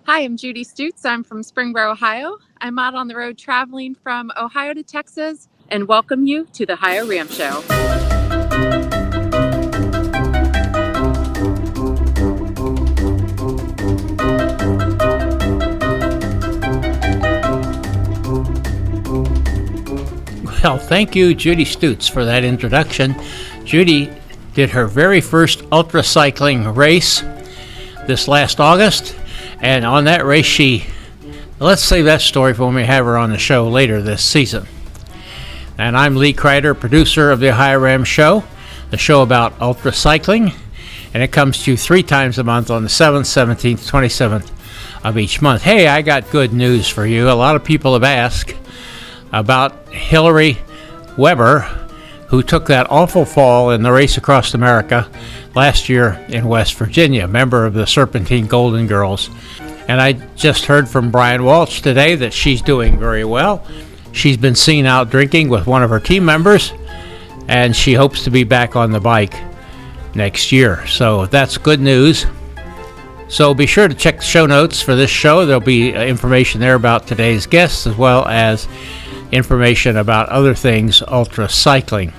Hi, I'm Judy Stutz. I'm from Springboro, Ohio. I'm out on the road traveling from Ohio to Texas and welcome you to the OhioRAAM Show. Well, thank you, Judy Stutz, for that introduction. Judy did her very first UltraCycling race this last August, and on that race let's save that story for when we have her on the show later this season. And I'm Lee Kreider, producer of the OhioRAAM Show, the show about UltraCycling, and it comes to you 3 times a month on the 7th, 17th, 27th of each month. Hey, I got good news for you. A lot of people have asked about Hillary Weber, who took that awful fall in the race across America last year in West Virginia, member of the Serpentine Golden Girls. And I just heard from Brian Walsh today that she's doing very well. She's been seen out drinking with one of her team members, and she hopes to be back on the bike next year. So that's good news. So be sure to check the show notes for this show. There'll be information there about today's guests, as well as information about other things UltraCycling.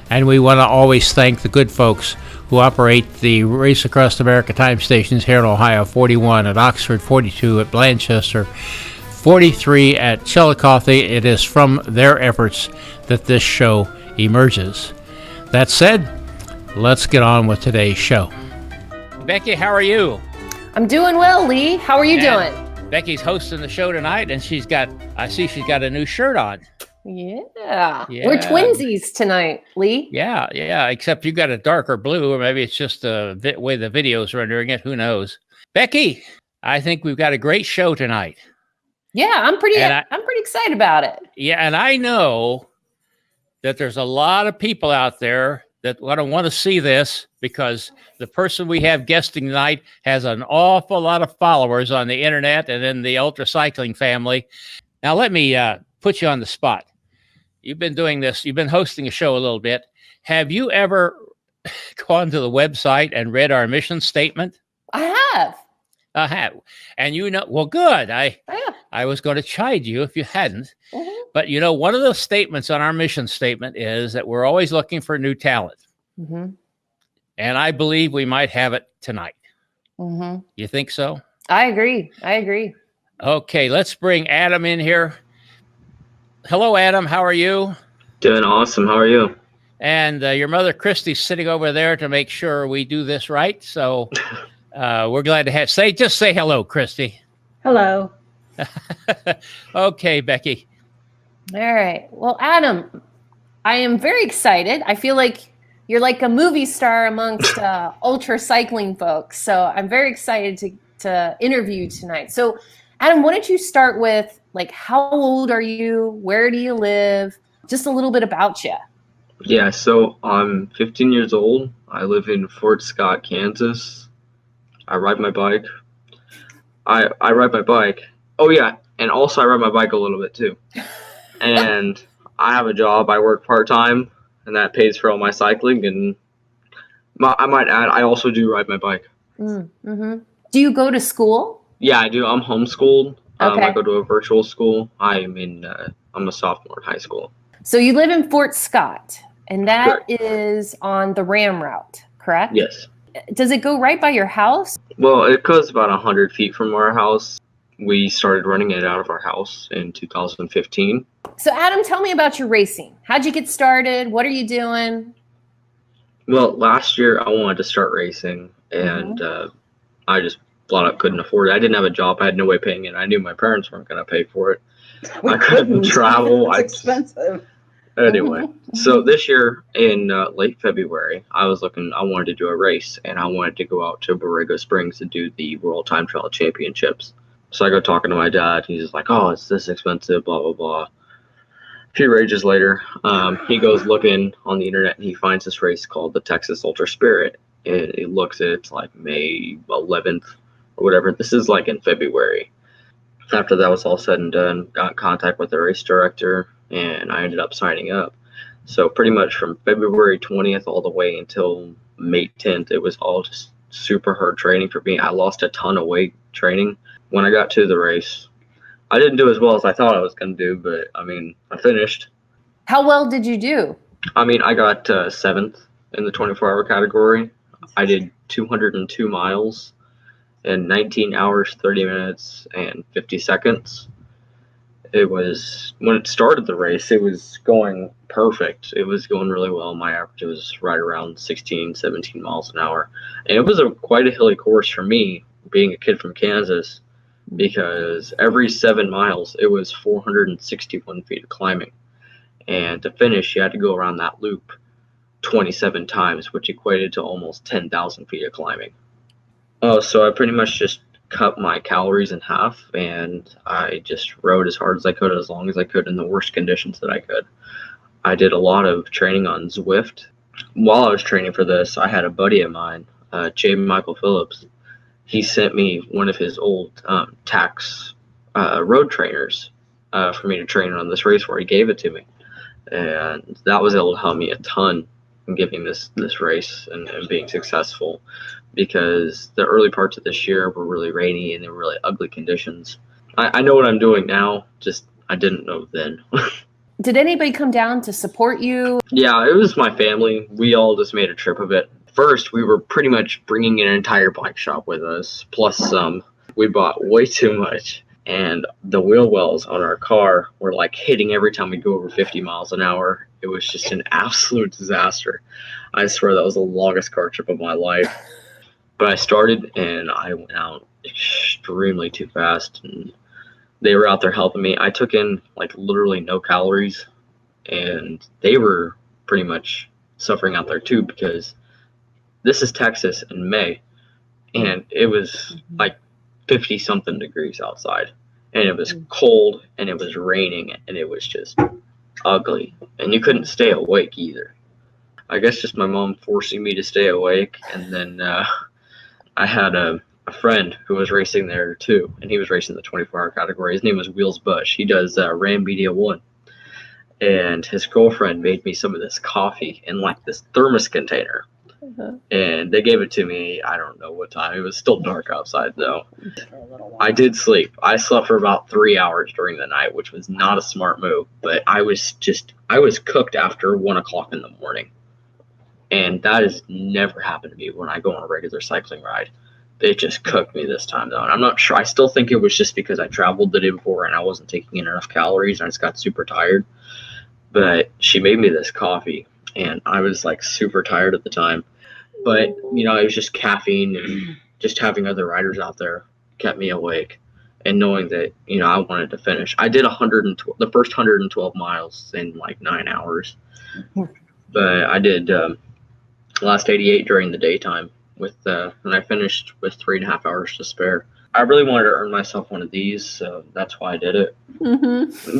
And we want to always thank the good folks who operate the Race Across America time stations here in Ohio, 41 at Oxford, 42 at Blanchester, 43 at Chillicothe. It is from their efforts that this show emerges. That said, let's get on with today's show. Becky, how are you? I'm doing well, Lee. How are you doing? Becky's hosting the show tonight, and I see she's got a new shirt on. Yeah. We're twinsies tonight, Lee. Yeah, except you got a darker blue, or maybe it's just the way the video's rendering it. Who knows? Becky, I think we've got a great show tonight. Yeah, I'm pretty excited about it. Yeah, and I know that there's a lot of people out there that want to see this, because the person we have guesting tonight has an awful lot of followers on the internet and in the UltraCycling family. Now, let me put you on the spot. You've been doing this. You've been hosting a show a little bit. Have you ever gone to the website and read our mission statement? I have. And well, good. I was going to chide you if you hadn't. Mm-hmm. But, one of the statements on our mission statement is that we're always looking for new talent. Mm-hmm. And I believe we might have it tonight. Mm-hmm. You think so? I agree. Okay, let's bring Adam in here. Hello, Adam. How are you? Doing awesome. How are you? And your mother, Christy's sitting over there to make sure we do this right. So we're glad to just say hello, Christy. Hello. Okay, Becky. All right. Well, Adam, I am very excited. I feel like you're like a movie star amongst UltraCycling folks. So I'm very excited to interview you tonight. So, Adam, why don't you start with, how old are you? Where do you live? Just a little bit about you. Yeah, so I'm 15 years old. I live in Fort Scott, Kansas. I ride my bike. I ride my bike. Oh, yeah, and also I ride my bike a little bit, too. And I have a job. I work part-time, and that pays for all my cycling. And I might add, I also do ride my bike. Mm-hmm. Do you go to school? Yeah, I do. I'm homeschooled. Okay. I go to a virtual school. I'm a sophomore in high school. So you live in Fort Scott, and that is on the RAM route, correct? Yes. Does it go right by your house? Well, it goes about 100 feet from our house. We started running it out of our house in 2015. So, Adam, tell me about your racing. How'd you get started? What are you doing? Well, last year I wanted to start racing, and I just flat out couldn't afford it. I didn't have a job. I had no way paying it. I knew my parents weren't going to pay for it. I couldn't travel. It's expensive. Anyway, so this year in late February, I wanted to do a race, and I wanted to go out to Borrego Springs to do the World Time Trial Championships. So I go talking to my dad. He's just like, oh, it's this expensive, blah, blah, blah. A few rages later, he goes looking on the internet, and he finds this race called the Texas Ultra Spirit. And he looks at it's like May 11th or whatever. This is like in February. After that was all said and done, got in contact with the race director, and I ended up signing up. So pretty much from February 20th all the way until May 10th, it was all just super hard training for me. I lost a ton of weight training. when I got to the race, I didn't do as well as I thought I was going to do, but I mean, I finished. How well did you do? I mean, I got 7th in the 24-hour category. I did 202 miles in 19 hours, 30 minutes, and 50 seconds. It was, when it started the race, it was going perfect. It was going really well. My average was right around 16, 17 miles an hour. And it was quite a hilly course for me, being a kid from Kansas, because every 7 miles, it was 461 feet of climbing. And to finish, you had to go around that loop 27 times, which equated to almost 10,000 feet of climbing. Oh, so I pretty much just cut my calories in half, and I just rode as hard as I could, as long as I could, in the worst conditions that I could. I did a lot of training on Zwift. While I was training for this, I had a buddy of mine, J. Michael Phillips. He sent me one of his old tax road trainers for me to train on this race, where he gave it to me. And that was able to help me a ton in giving this race and being successful, because the early parts of this year were really rainy and they were really ugly conditions. I know what I'm doing now, just I didn't know then. Did anybody come down to support you? Yeah, it was my family. We all just made a trip of it. First, we were pretty much bringing an entire bike shop with us, plus some. We bought way too much, and the wheel wells on our car were like hitting every time we go over 50 miles an hour. It was just an absolute disaster. I swear that was the longest car trip of my life. But I started, and I went out extremely too fast, and they were out there helping me. I took in like literally no calories, and they were pretty much suffering out there too, because this is Texas in May, and it was like 50 something degrees outside, and it was cold, and it was raining, and it was just ugly, and you couldn't stay awake either. I guess just my mom forcing me to stay awake. And then I had a friend who was racing there too, and he was racing the 24-hour category. His name was Wheels Bush. He does RAM Media 1. And his girlfriend made me some of this coffee in like this thermos container. And they gave it to me, I don't know what time. It was still dark outside though. I did sleep. I slept for about 3 hours during the night, which was not a smart move, but I was cooked after 1 o'clock in the morning. And that has never happened to me when I go on a regular cycling ride. It just cooked me this time though. And I'm not sure. I still think it was just because I traveled the day before and I wasn't taking in enough calories, and I just got super tired. But she made me this coffee, and I was like super tired at the time. But, you know, it was just caffeine, and just having other riders out there kept me awake, and knowing that, you know, I wanted to finish. I did the first 112 miles in like 9 hours. But I did last 88 during the daytime, and I finished with 3.5 hours to spare. I really wanted to earn myself one of these, so that's why I did it.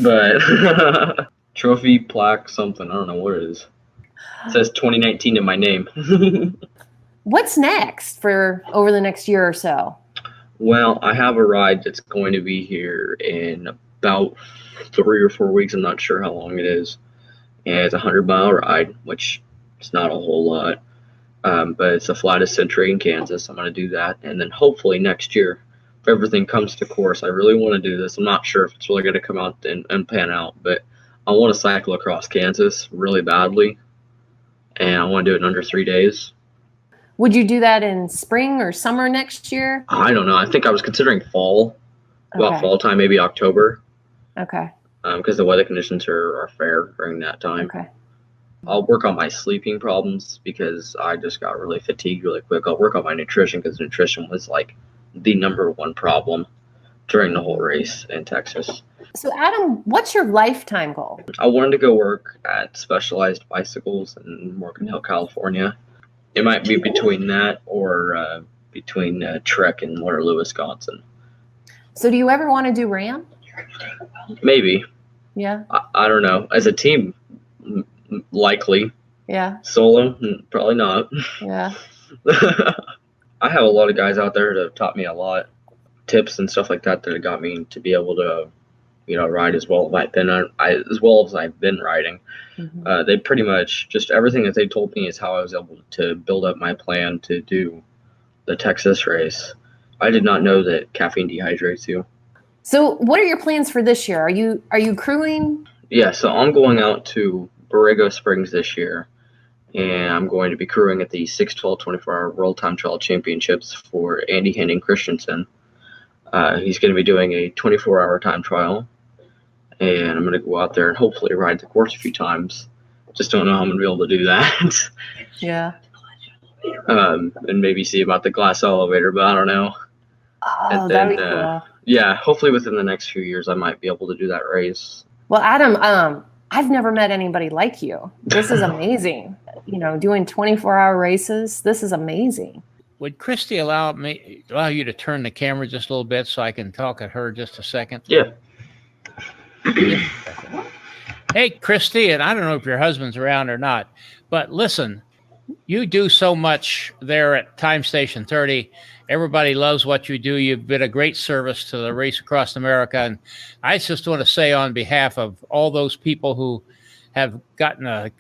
But trophy, plaque, something, I don't know what it is. It says 2019 in my name. What's next for over the next year or so? Well, I have a ride that's going to be here in about 3 or 4 weeks. I'm not sure how long it is. And it's a 100-mile ride, which is not a whole lot. But it's the flattest century in Kansas. I'm going to do that. And then hopefully next year, if everything comes to course, I really want to do this. I'm not sure if it's really going to come out and pan out, but I want to cycle across Kansas really badly. And I want to do it in under 3 days. Would you do that in spring or summer next year? I don't know. I think I was considering fall, about fall time, maybe October. Okay. Because the weather conditions are fair during that time. Okay. I'll work on my sleeping problems because I just got really fatigued really quick. I'll work on my nutrition because nutrition was like the #1 problem during the whole race in Texas. So Adam, what's your lifetime goal? I wanted to go work at Specialized Bicycles in Morgan Hill, California. It might be between that or between Trek and Waterloo, Wisconsin. So do you ever want to do RAM? Maybe. Yeah. I don't know. As a team, likely. Yeah. Solo, probably not. Yeah. I have a lot of guys out there that have taught me a lot, tips and stuff like that have got me to be able to, you know, ride as well as I've been riding. Mm-hmm. They pretty much just everything that they told me is how I was able to build up my plan to do the Texas race. I did not know that caffeine dehydrates you. So what are your plans for this year? Are you crewing? Yeah, so I'm going out to Borrego Springs this year, and I'm going to be crewing at the 612 24-hour World Time Trial Championships for Andy Henning Christensen. He's going to be doing a 24-hour time trial, and I'm going to go out there and hopefully ride the course a few times. Just don't know how I'm going to be able to do that. Yeah. And maybe see about the glass elevator, but I don't know. Oh, that'd be cool. Yeah, hopefully within the next few years I might be able to do that race. Well, Adam, I've never met anybody like you. This is amazing. Doing 24-hour races. This is amazing. Would Christy allow you to turn the camera just a little bit so I can talk at her just a second? Yeah. Hey, Christy, and I don't know if your husband's around or not, but listen, you do so much there at Time Station 30. Everybody loves what you do. You've been a great service to the Race Across America. And I just want to say on behalf of all those people who have gotten a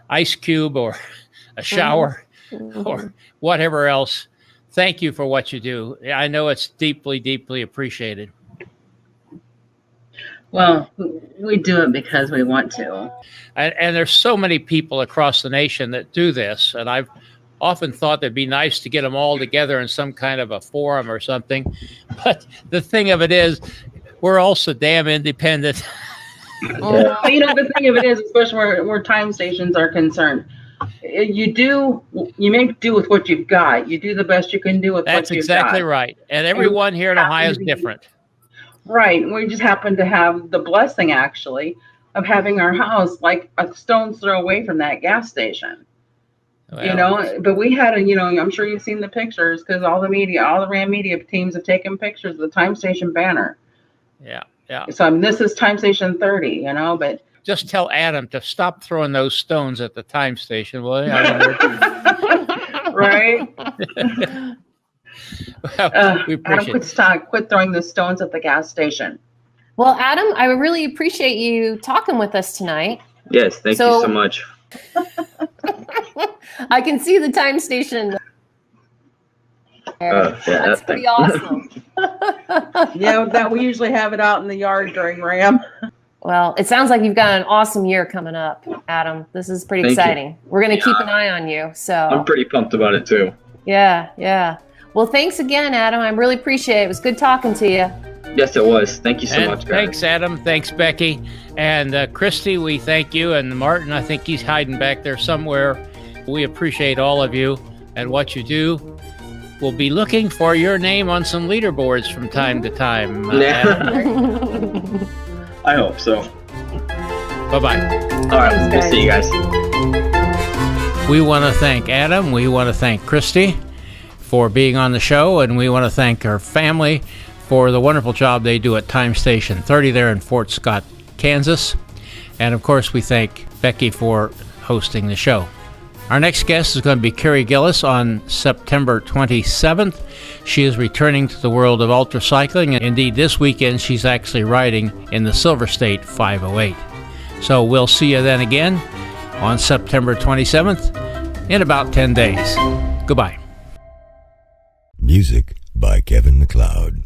ice cube or a shower or whatever else, thank you for what you do. I know it's deeply, deeply appreciated. Well, we do it because we want to. And there's so many people across the nation that do this. And I've often thought it'd be nice to get them all together in some kind of a forum or something. But the thing of it is, we're also damn independent. The thing of it is, especially where time stations are concerned, you make do with what you've got. You do the best you can do with what you've got. That's exactly right. And everyone here in Ohio is different. Right. We just happen to have the blessing, actually, of having our house like a stone's throw away from that gas station. Well, but we had I'm sure you've seen the pictures because all the RAM media teams have taken pictures of the Time Station banner. Yeah. So this is Time Station 30, but just tell Adam to stop throwing those stones at the time station, will you? Right. Well, we appreciate Adam, quit throwing the stones at the gas station. Well, Adam, I really appreciate you talking with us tonight. Yes, thank you so much. I can see the time station. That's pretty awesome. Yeah, that we usually have it out in the yard during RAM. Well, it sounds like you've got an awesome year coming up, Adam. This is pretty exciting. We're going to keep an eye on you. So I'm pretty pumped about it too. Yeah. Well, thanks again, Adam. I really appreciate it. It was good talking to you. Yes, it was. Thank you so much, guys. Thanks, Adam. Thanks, Becky. And Christy, we thank you. And Martin, I think he's hiding back there somewhere. We appreciate all of you and what you do. We'll be looking for your name on some leaderboards from time to time. I hope so. Bye-bye. All right, we'll see you guys. We want to thank Adam. We want to thank Christy for being on the show. And we want to thank her family for the wonderful job they do at Time Station 30 there in Fort Scott, Kansas. And, of course, we thank Becky for hosting the show. Our next guest is going to be Carrie Gillis on September 27th. She is returning to the world of UltraCycling, and indeed this weekend she's actually riding in the Silver State 508. So we'll see you then again on September 27th in about 10 days. Goodbye. Music by Kevin MacLeod.